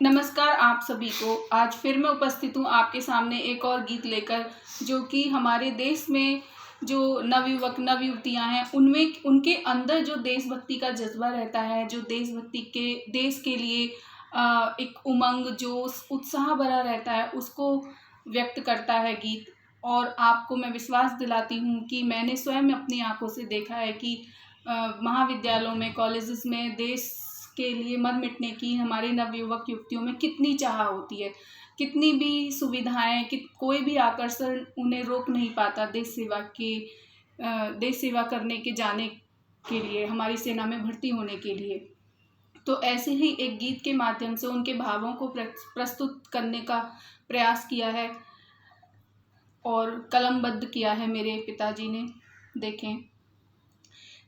नमस्कार आप सभी को। आज फिर मैं उपस्थित हूँ आपके सामने एक और गीत लेकर, जो कि हमारे देश में जो नवयुवक नवयुवतियाँ हैं उनमें उनके अंदर जो देशभक्ति का जज्बा रहता है, जो देशभक्ति के देश के लिए एक उमंग जोश उत्साह भरा रहता है, उसको व्यक्त करता है गीत। और आपको मैं विश्वास दिलाती हूँ कि मैंने स्वयं अपनी आंखों से देखा है कि महाविद्यालयों में, कॉलेजेस में देश के लिए मर मिटने की हमारे नवयुवक युवतियों में कितनी चाह होती है। कितनी भी सुविधाएं, कोई भी आकर्षण उन्हें रोक नहीं पाता देश सेवा करने के जाने के लिए, हमारी सेना में भर्ती होने के लिए। तो ऐसे ही एक गीत के माध्यम से उनके भावों को प्रस्तुत करने का प्रयास किया है और कलमबद्ध किया है मेरे पिताजी ने। देखें।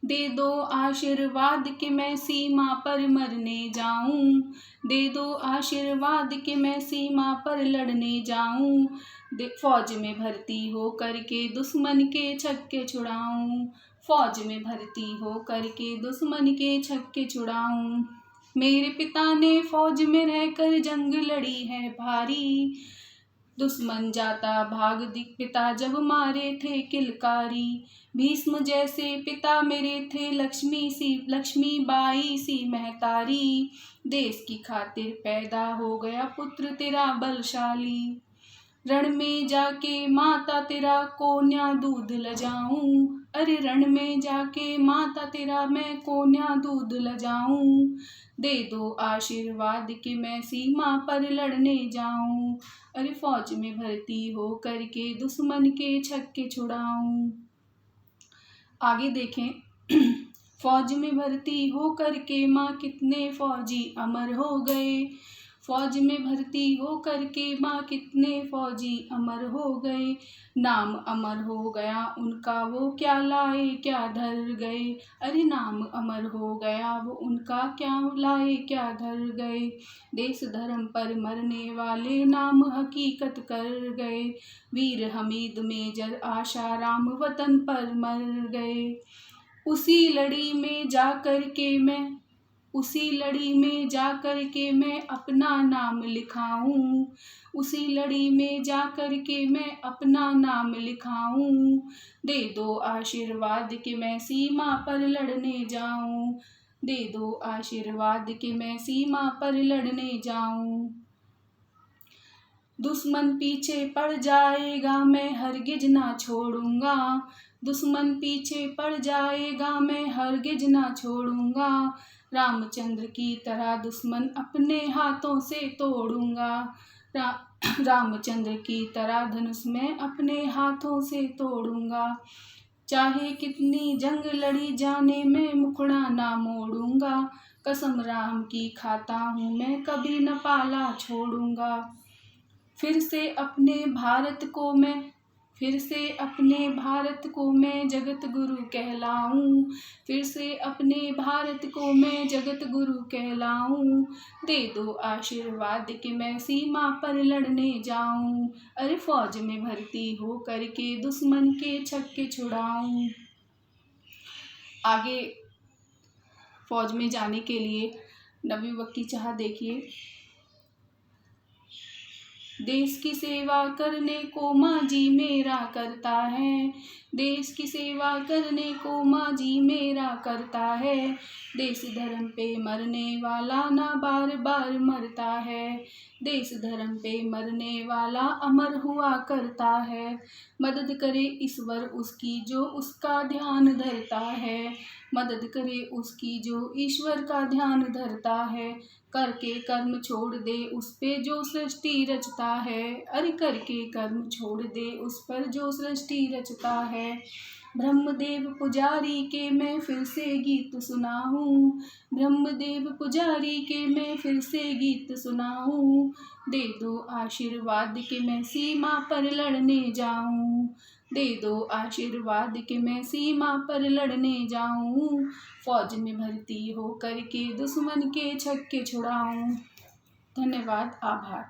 दे दो आशीर्वाद कि मैं सीमा पर मरने जाऊं, दे दो आशीर्वाद कि मैं सीमा पर लड़ने जाऊं, फौज में भर्ती हो करके दुश्मन के छक्के छुड़ाऊं, फौज में भर्ती हो करके दुश्मन के छक्के छुड़ाऊं। मेरे पिता ने फौज में रहकर जंग लड़ी है भारी, दुश्मन जाता भाग दिख पिता जब मारे थे किलकारी, भीष्म जैसे पिता मेरे थे लक्ष्मी बाई सी महतारी, देश की खातिर पैदा हो गया पुत्र तेरा बलशाली, रण में जाके माता तेरा कोन्या दूध लजाऊं, अरे रण में जाके माता तेरा मैं कोन्या दूध लजाऊं, दे दो आशीर्वाद कि मैं सीमा पर लड़ने जाऊं, अरे फौज में भर्ती हो करके दुश्मन के छक्के छुड़ाऊं। आगे देखें। फौज में भर्ती हो करके माँ कितने फौजी अमर हो गए, फौज में भर्ती हो करके माँ कितने फौजी अमर हो गए, नाम अमर हो गया उनका वो क्या लाए क्या धर गए, अरे नाम अमर हो गया वो उनका क्या लाए क्या धर गए, देश धर्म पर मरने वाले नाम हकीकत कर गए, वीर हमीद मेजर आशाराम वतन पर मर गए, उसी लड़ी में जा कर के मैं अपना नाम लिखाऊं, उसी लड़ी में जा कर के मैं अपना नाम लिखाऊं, दे दो आशीर्वाद कि मैं सीमा पर लड़ने जाऊं, दे दो आशीर्वाद कि मैं सीमा पर लड़ने जाऊं। दुश्मन पीछे पड़ जाएगा मैं हरगिज ना छोड़ूंगा, दुश्मन पीछे पड़ जाएगा मैं हरगिज ना छोड़ूंगा, रामचंद्र की तरह दुश्मन अपने हाथों से तोड़ूंगा, रामचंद्र की तरह धनुष में अपने हाथों से तोड़ूंगा, चाहे कितनी जंग लड़ी जाने में मुखड़ा ना मोड़ूंगा, कसम राम की खाता हूँ मैं कभी न पाला छोड़ूंगा, फिर से अपने भारत को मैं जगत गुरु कहलाऊं, फिर से अपने भारत को मैं जगत गुरु कहलाऊं, दे दो आशीर्वाद कि मैं सीमा पर लड़ने जाऊं, अरे फौज में भर्ती हो करके दुश्मन के छक्के छुड़ाऊं। आगे फौज में जाने के लिए नवयुवक की चाह देखिए। देश की सेवा करने को माँ जी मेरा करता है, देश की सेवा करने को माँ जी मेरा करता है, देश धर्म पे मरने वाला ना बार बार मरता है, देश धर्म पे मरने वाला अमर हुआ करता है, मदद करे ईश्वर उसकी जो उसका ध्यान धरता है, मदद करे उसकी जो ईश्वर का ध्यान धरता है, करके कर्म छोड़ दे उस पे जो सृष्टि रचता है, अरे करके कर्म छोड़ दे उस पर जो सृष्टि रचता है, ब्रह्मदेव पुजारी के मैं फिर से गीत सुनाऊं, ब्रह्मदेव पुजारी के मैं फिर से गीत सुनाऊं, दे दो आशीर्वाद कि मैं सीमा पर लड़ने जाऊं, दे दो आशीर्वाद कि मैं सीमा पर लड़ने जाऊं, फौज में भर्ती हो करके दुश्मन के छक्के छुड़ाऊं। धन्यवाद। आभार।